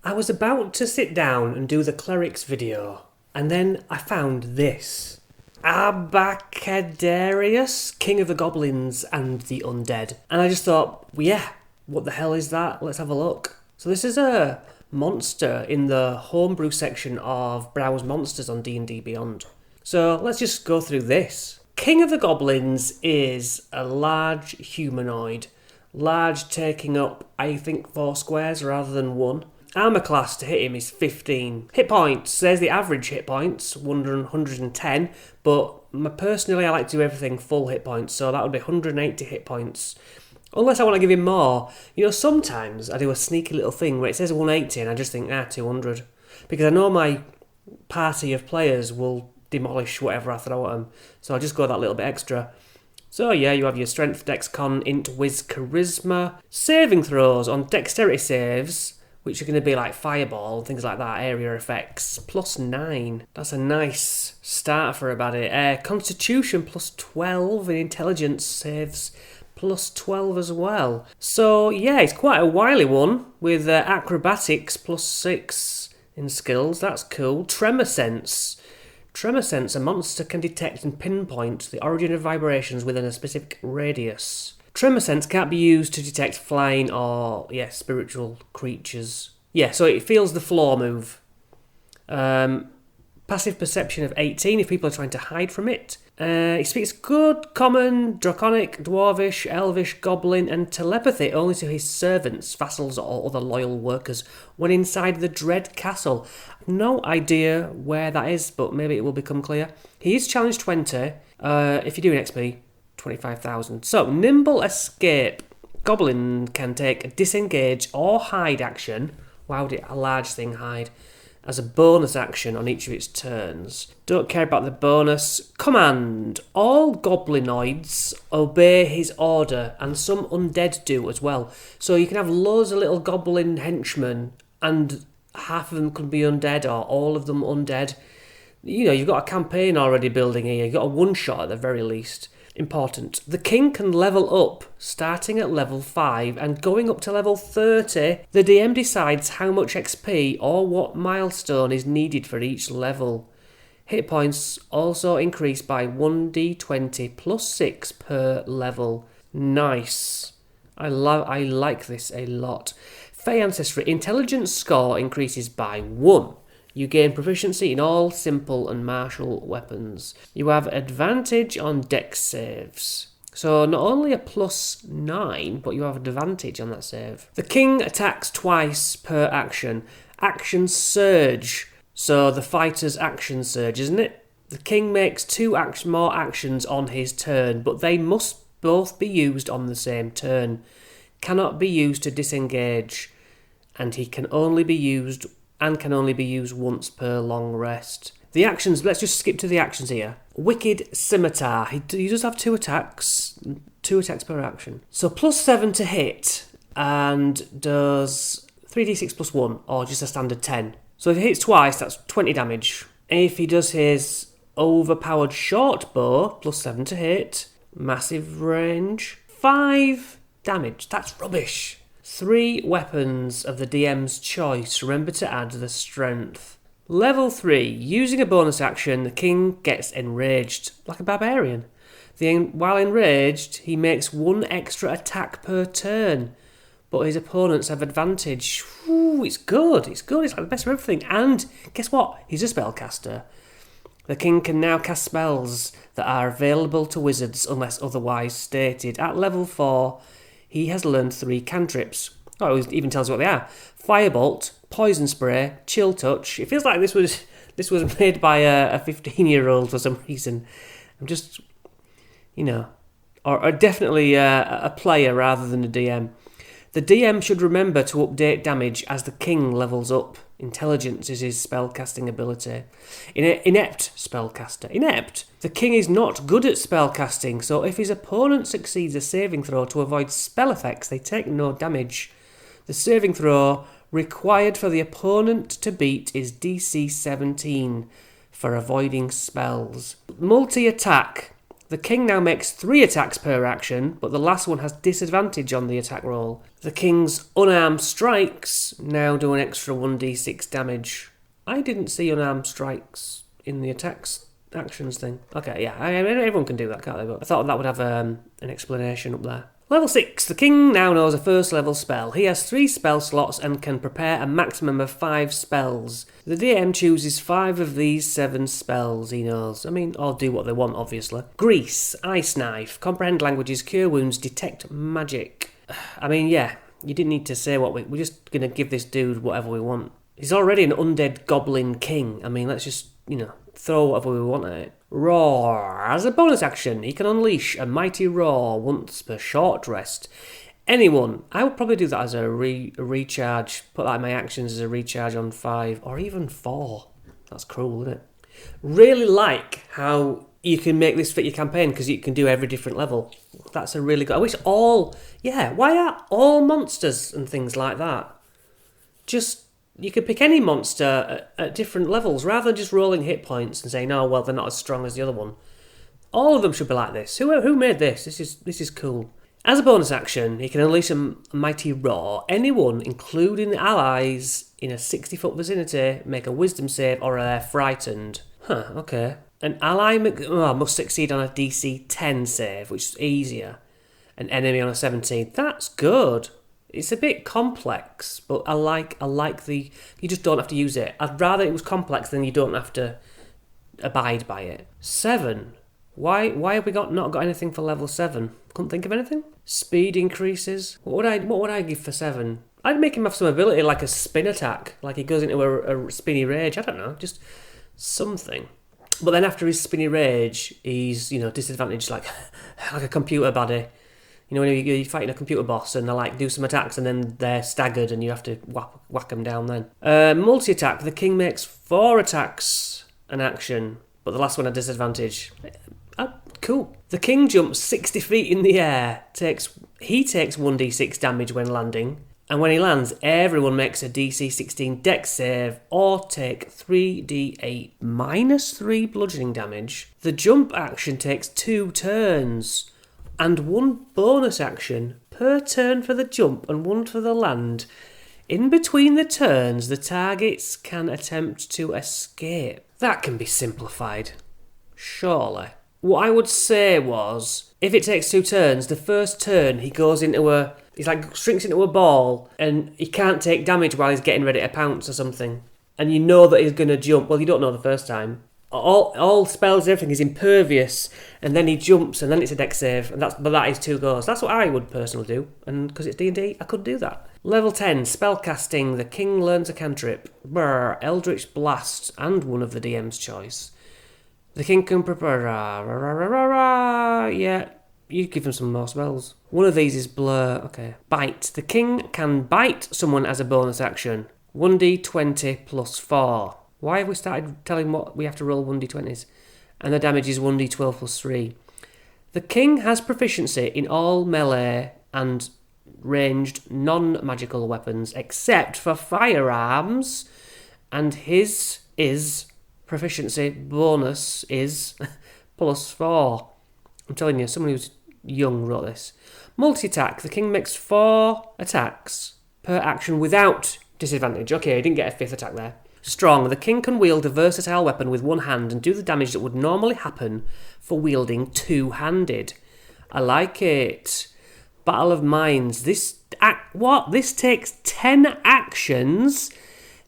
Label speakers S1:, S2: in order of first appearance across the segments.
S1: I was about to sit down and do the clerics video, and then I found this. Abacadarius, King of the Goblins and the Undead. And I just thought, well, yeah, what the hell is that? Let's have a look. So this is a monster in the homebrew section of Browse Monsters on D&D Beyond. So let's just go through this. King of the Goblins is a large humanoid. Large, taking up, I think, 4 squares rather than 1. Armour class to hit him is 15. Hit points, there's the average hit points, 110, but personally I like to do everything full hit points, so that would be 180 hit points. Unless I want to give him more. You know, sometimes I do a sneaky little thing where it says 180 and I just think, 200. Because I know my party of players will demolish whatever I throw at them, so I'll just go that little bit extra. So yeah, you have your strength, dex, con, int, whiz, charisma. Saving throws on dexterity saves, which are going to be like fireball, things like that, area effects, +9. That's a nice start for a baddie. Constitution +12 and intelligence saves +12 as well. So yeah, it's quite a wily one with acrobatics +6 in skills. That's cool. Tremor sense. Tremor sense, a monster can detect and pinpoint the origin of vibrations within a specific radius. Tremor sense can't be used to detect flying or, spiritual creatures. Yeah, so it feels the floor move. Passive perception of 18 if people are trying to hide from it. He speaks good, common, draconic, dwarvish, elvish, goblin, and telepathy only to his servants, vassals, or other loyal workers when inside the Dread Castle. No idea where that is, but maybe it will become clear. He is challenge 20. If you do an XP, 25,000. So, nimble escape. Goblin can take a disengage or hide action. Wow, did a large thing hide? As a bonus action on each of its turns. Don't care about the bonus. Command. All goblinoids obey his order, and some undead do as well. So you can have loads of little goblin henchmen, and half of them could be undead, or all of them undead. You know, you've got a campaign already building here. You've got a one-shot at the very least. Important. The king can level up, starting at level 5 and going up to level 30. The DM decides how much XP or what milestone is needed for each level. Hit points also increase by 1d20 +6 per level. Nice. I like this a lot. Fey Ancestry. Intelligence score increases by 1. You gain proficiency in all simple and martial weapons. You have advantage on dex saves. So not only a +9, but you have advantage on that save. The king attacks twice per action. Action surge. So the fighter's action surge, isn't it? The king makes 2 more actions on his turn, but they must both be used on the same turn. Cannot be used to disengage, and he can only be used once per long rest. The actions, let's just skip to the actions here. Wicked Scimitar. He does have 2 attacks. 2 attacks per action. So +7 to hit, and does 3d6 +1, or just a standard 10. So if he hits twice, that's 20 damage. If he does his overpowered short bow, +7 to hit, massive range, 5 damage. That's rubbish. 3 weapons of the DM's choice. Remember to add the strength. Level 3. Using a bonus action, the king gets enraged, like a barbarian. While enraged, he makes 1 extra attack per turn, but his opponents have advantage. Ooh, it's good. It's good. It's like the best of everything. And guess what? He's a spellcaster. The king can now cast spells that are available to wizards unless otherwise stated. At level 4, he has learned 3 cantrips. Oh, it even tells you what they are. Firebolt, Poison Spray, Chill Touch. It feels like this was made by a 15-year-old for some reason. I'm just, or definitely a player rather than a DM. The DM should remember to update damage as the king levels up. Intelligence is his spellcasting ability. Inept spellcaster. Inept. The king is not good at spellcasting, so if his opponent succeeds a saving throw to avoid spell effects, they take no damage. The saving throw required for the opponent to beat is DC 17 for avoiding spells. Multi-attack. The king now makes 3 attacks per action, but the last one has disadvantage on the attack roll. The king's unarmed strikes now do an extra 1d6 damage. I didn't see unarmed strikes in the attacks actions thing. Okay, yeah, everyone can do that, can't they? But I thought that would have an explanation up there. Level 6. The king now knows a first level spell. He has 3 spell slots and can prepare a maximum of 5 spells. The DM chooses 5 of these 7 spells he knows. I mean, or do what they want, obviously. Grease, Ice Knife, Comprehend Languages, Cure Wounds, Detect Magic. I mean, yeah, you didn't need to say what we're just going to give this dude whatever we want. He's already an undead goblin king. I mean, let's just, throw whatever we want at it. Roar. As a bonus action, he can unleash a mighty roar once per short rest. Anyone, I would probably do that as a recharge, put that in my actions as a recharge on 5 or even 4. That's cruel, isn't it? Really like how you can make this fit your campaign because you can do every different level. That's a really good... I wish why are all monsters and things like that? You could pick any monster at different levels rather than just rolling hit points and saying, oh, well, they're not as strong as the other one. All of them should be like this. Who made this? This is cool. As a bonus action, he can unleash a mighty roar. Anyone, including the allies, in a 60-foot vicinity, make a wisdom save or they're frightened. Huh, okay. An ally must succeed on a DC 10 save, which is easier. An enemy on a 17. That's good. It's a bit complex, but I like the... You just don't have to use it. I'd rather it was complex than you don't have to abide by it. 7. Why have we not got anything for level 7? Couldn't think of anything? Speed increases. What would I give for 7? I'd make him have some ability like a spin attack. Like he goes into a spinny rage. I don't know. Just something. But then after his spinny rage, he's, disadvantaged like a computer baddie. When you're fighting a computer boss and they do some attacks and then they're staggered and you have to whack them down then. Multi-attack. The king makes 4 attacks an action, but the last one had disadvantage. Cool. The king jumps 60 feet in the air. He takes 1d6 damage when landing. And when he lands, everyone makes a DC 16 dex save or take 3d8 minus 3 bludgeoning damage. The jump action takes 2 turns. And 1 bonus action per turn for the jump and 1 for the land. In between the turns, the targets can attempt to escape. That can be simplified. Surely. What I would say was, if it takes 2 turns, the first turn he goes into shrinks into a ball and he can't take damage while he's getting ready to pounce or something. And you know that he's going to jump. Well, you don't know the first time. All spells, everything is impervious, and then he jumps, and then it's a dex save, but that is 2 goes. That's what I would personally do, and because it's D&D, I could do that. Level 10, spellcasting. The king learns a cantrip. Eldritch Blast, and one of the DM's choice. The king can prepare... Yeah, you give him some more spells. One of these is Blur. Okay. Bite. The king can bite someone as a bonus action. 1d20 plus 4. Why have we started telling what we have to roll 1d20s? And the damage is 1d12 plus 3. The king has proficiency in all melee and ranged non-magical weapons except for firearms, and his proficiency bonus is plus 4. I'm telling you, someone who's young wrote this. Multi-attack. The king makes 4 attacks per action without disadvantage. Okay, he didn't get a 5th attack there. Strong. The king can wield a versatile weapon with one hand and do the damage that would normally happen for wielding two-handed. I like it. Battle of Minds. This takes 10 actions.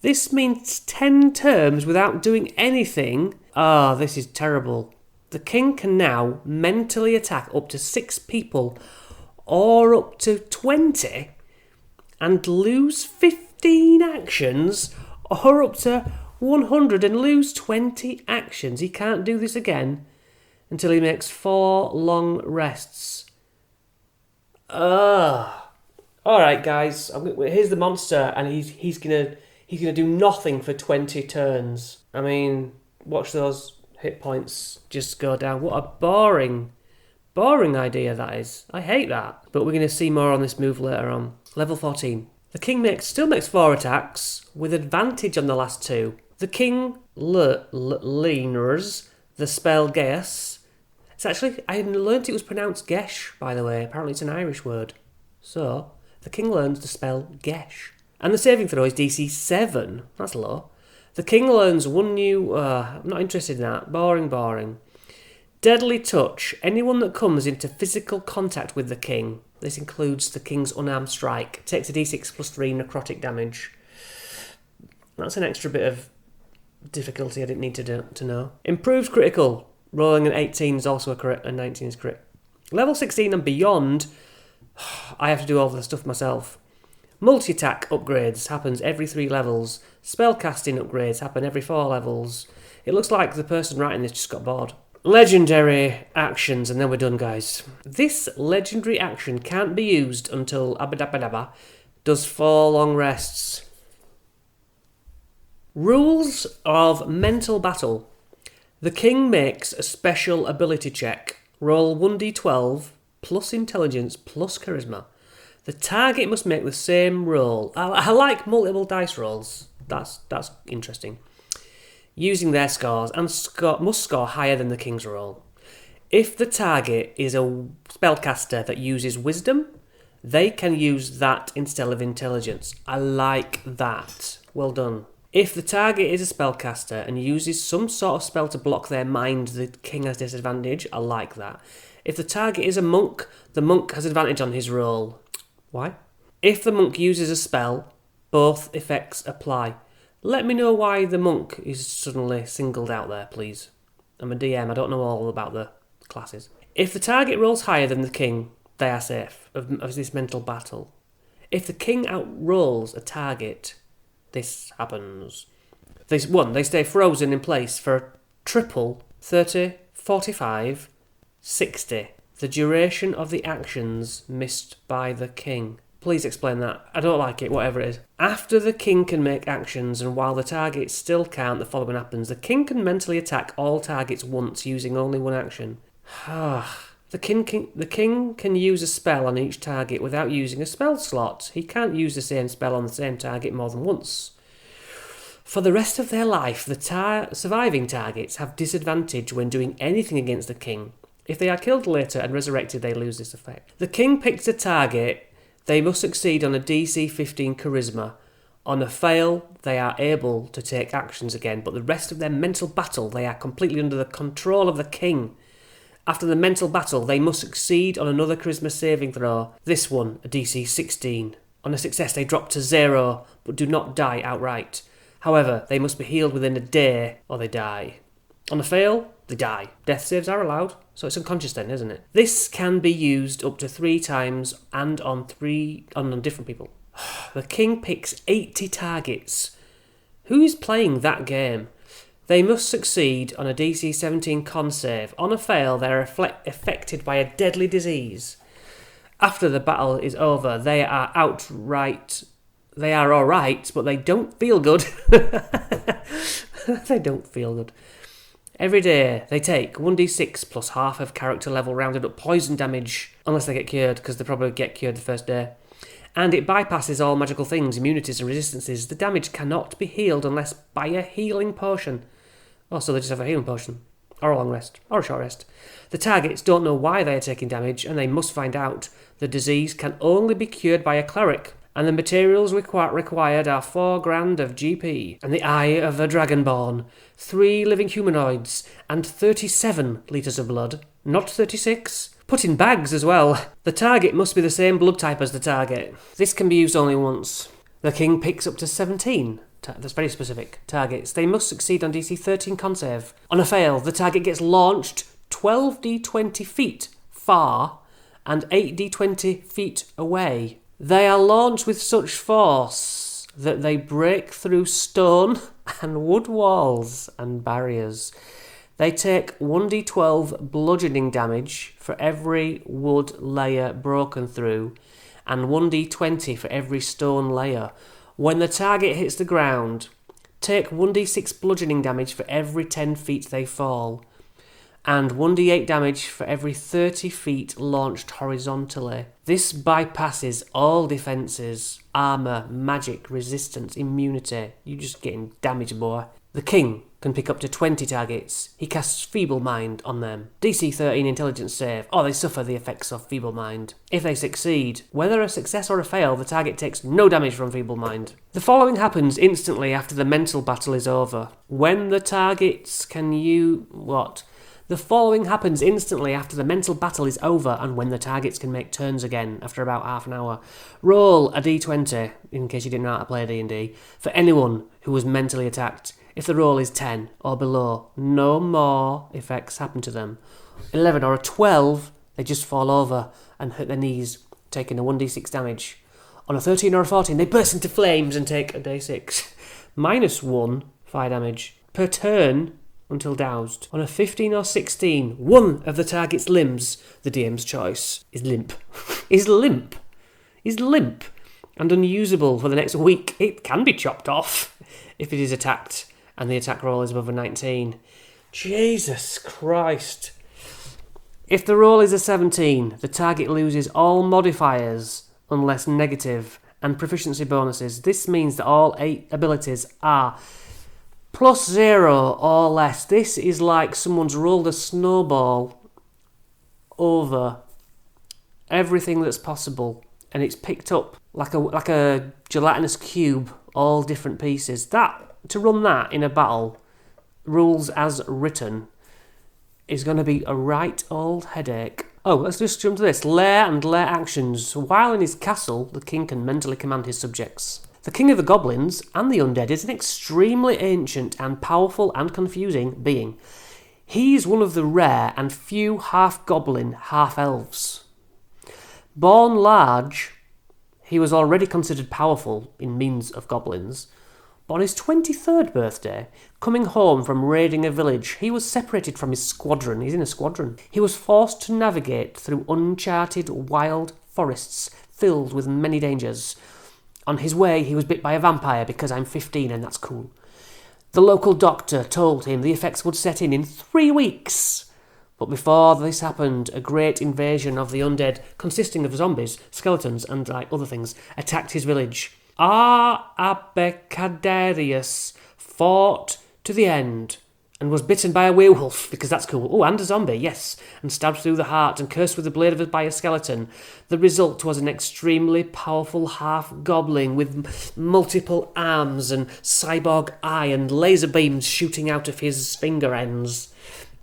S1: This means 10 turns without doing anything. This is terrible. The king can now mentally attack up to 6 people or up to 20 and lose 15 actions, or up to 100 and lose 20 actions. He can't do this again until he makes 4 long rests. Alright guys, here's the monster, and he's gonna do nothing for 20 turns. I mean, watch those hit points just go down. What a boring idea that is. I hate that. But we're gonna see more on this move later on. Level 14. The king still makes 4 attacks, with advantage on the last 2. The king leaners the spell Gaius. It's actually, I learnt it was pronounced Gesh, by the way. Apparently it's an Irish word. So, the king learns to spell Gesh. And the saving throw is DC 7. That's low. The king learns one new... I'm not interested in that. Boring. Deadly touch. Anyone that comes into physical contact with the king, this includes the king's unarmed strike, takes a d6 plus 3 necrotic damage. That's an extra bit of difficulty I didn't need to know. Improved critical. Rolling an 18 is also a crit, and 19 is crit. Level 16 and beyond, I have to do all the stuff myself. Multi-attack upgrades happens every 3 levels. Spellcasting upgrades happen every 4 levels. It looks like the person writing this just got bored. Legendary actions, and then we're done, guys. This legendary action can't be used until Abadabadaba does 4 long rests. Rules of mental battle. The king makes a special ability check. Roll 1d12 plus intelligence plus charisma. The target must make the same roll. I like multiple dice rolls. That's interesting. Using their scores and must score higher than the king's roll. If the target is a spellcaster that uses wisdom, they can use that instead of intelligence. I like that. Well done. If the target is a spellcaster and uses some sort of spell to block their mind, the king has disadvantage. I like that. If the target is a monk, the monk has advantage on his roll. Why? If the monk uses a spell, both effects apply. Let me know why the monk is suddenly singled out there, please. I'm a DM, I don't know all about the classes. If the target rolls higher than the king, they are safe of this mental battle. If the king outrolls a target, this happens. They stay frozen in place for a triple 30, 45, 60. The duration of the actions missed by the king. Please explain that. I don't like it, whatever it is. After the king can make actions and while the targets still can't, the following happens. The king can mentally attack all targets once using only one action. The king can use a spell on each target without using a spell slot. He can't use the same spell on the same target more than once. For the rest of their life, the surviving targets have disadvantage when doing anything against the king. If they are killed later and resurrected, they lose this effect. The king picks a target. They must succeed on a DC 15 charisma. On a fail, they are able to take actions again, but the rest of their mental battle, they are completely under the control of the king. After the mental battle, they must succeed on another charisma saving throw. This one, a DC 16. On a success, they drop to 0, but do not die outright. However, they must be healed within a day, or they die. On a fail, they die. Death saves are allowed, so it's unconscious then, isn't it? This can be used up to 3 times and on different people. The king picks 80 targets. Who is playing that game? They must succeed on a DC 17 con save. On a fail, they are affected by a deadly disease. After the battle is over, they are alright, but they don't feel good. They don't feel good. Every day, they take 1d6 plus half of character level rounded up poison damage, unless they get cured, because they probably get cured the first day. And it bypasses all magical things, immunities and resistances. The damage cannot be healed unless by a healing potion. Oh, so they just have a healing potion. Or a long rest. Or a short rest. The targets don't know why they are taking damage, and they must find out. The disease can only be cured by a cleric, and the materials required are 4 grand of GP, and the eye of a dragonborn, 3 living humanoids, and 37 litres of blood. Not 36. Put in bags as well. The target must be the same blood type as the target. This can be used only once. The king picks up to 17. That's very specific. Targets. They must succeed on DC 13 con save. On a fail, the target gets launched 12d20 feet far and 8d20 feet away. They are launched with such force that they break through stone and wood walls and barriers. They take 1d12 bludgeoning damage for every wood layer broken through and 1d20 for every stone layer. When the target hits the ground, take 1d6 bludgeoning damage for every 10 feet they fall and 1d8 damage for every 30 feet launched horizontally. This bypasses all defences, armour, magic, resistance, immunity. You're just getting damaged, boy. The king can pick up to 20 targets. He casts Feeble Mind on them. DC 13 intelligence save, or they suffer the effects of Feeble Mind. If they succeed, whether a success or a fail, the target takes no damage from Feeble Mind. The following happens instantly after the mental battle is over. When the targets can you... what? The following happens instantly after the mental battle is over and when the targets can make turns again after about half an hour. Roll a d20, in case you didn't know how to play D&D, for anyone who was mentally attacked. If the roll is 10 or below, no more effects happen to them. 11 or a 12, they just fall over and hurt their knees, taking a 1d6 damage. On a 13 or a 14, they burst into flames and take a d6. -1 fire damage per turn until doused. On a 15 or 16, one of the target's limbs, the DM's choice, is limp. is limp and unusable for the next week. It can be chopped off if it is attacked and the attack roll is above a 19. Jesus Christ. If the roll is a 17, the target loses all modifiers unless negative and proficiency bonuses. This means that all 8 abilities are +0 or less. This is like someone's rolled a snowball over everything that's possible and it's picked up like a gelatinous cube, all different pieces. To run that in a battle, rules as written, is going to be a right old headache. Oh, let's just jump to this. Lair and lair actions. While in his castle, the king can mentally command his subjects. The king of the goblins and the undead is an extremely ancient and powerful and confusing being. He's one of the rare and few half-goblin, half-elves. Born large, he was already considered powerful in means of goblins. But on his 23rd birthday, coming home from raiding a village, he was separated from his squadron. He's in a squadron. He was forced to navigate through uncharted wild forests filled with many dangers. On his way, he was bit by a vampire because I'm 15 and that's cool. The local doctor told him the effects would set in 3 weeks. But before this happened, a great invasion of the undead, consisting of zombies, skeletons, and other things, attacked his village. Abecadarius fought to the end and was bitten by a werewolf, because that's cool. Oh, and a zombie, yes, and stabbed through the heart and cursed with the blade by a skeleton. The result was an extremely powerful half-goblin with multiple arms and cyborg eye and laser beams shooting out of his finger ends.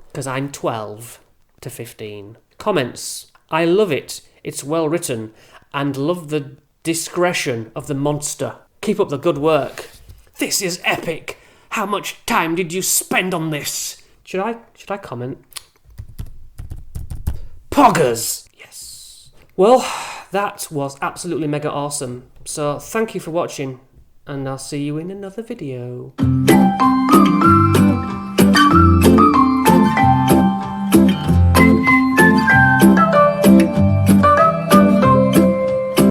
S1: Because I'm 12 to 15. Comments. I love it. It's well written. And love the discretion of the monster. Keep up the good work. This is epic. How much time did you spend on this? Should I comment? Poggers! Yes. Well, that was absolutely mega awesome. So thank you for watching, and I'll see you in another video.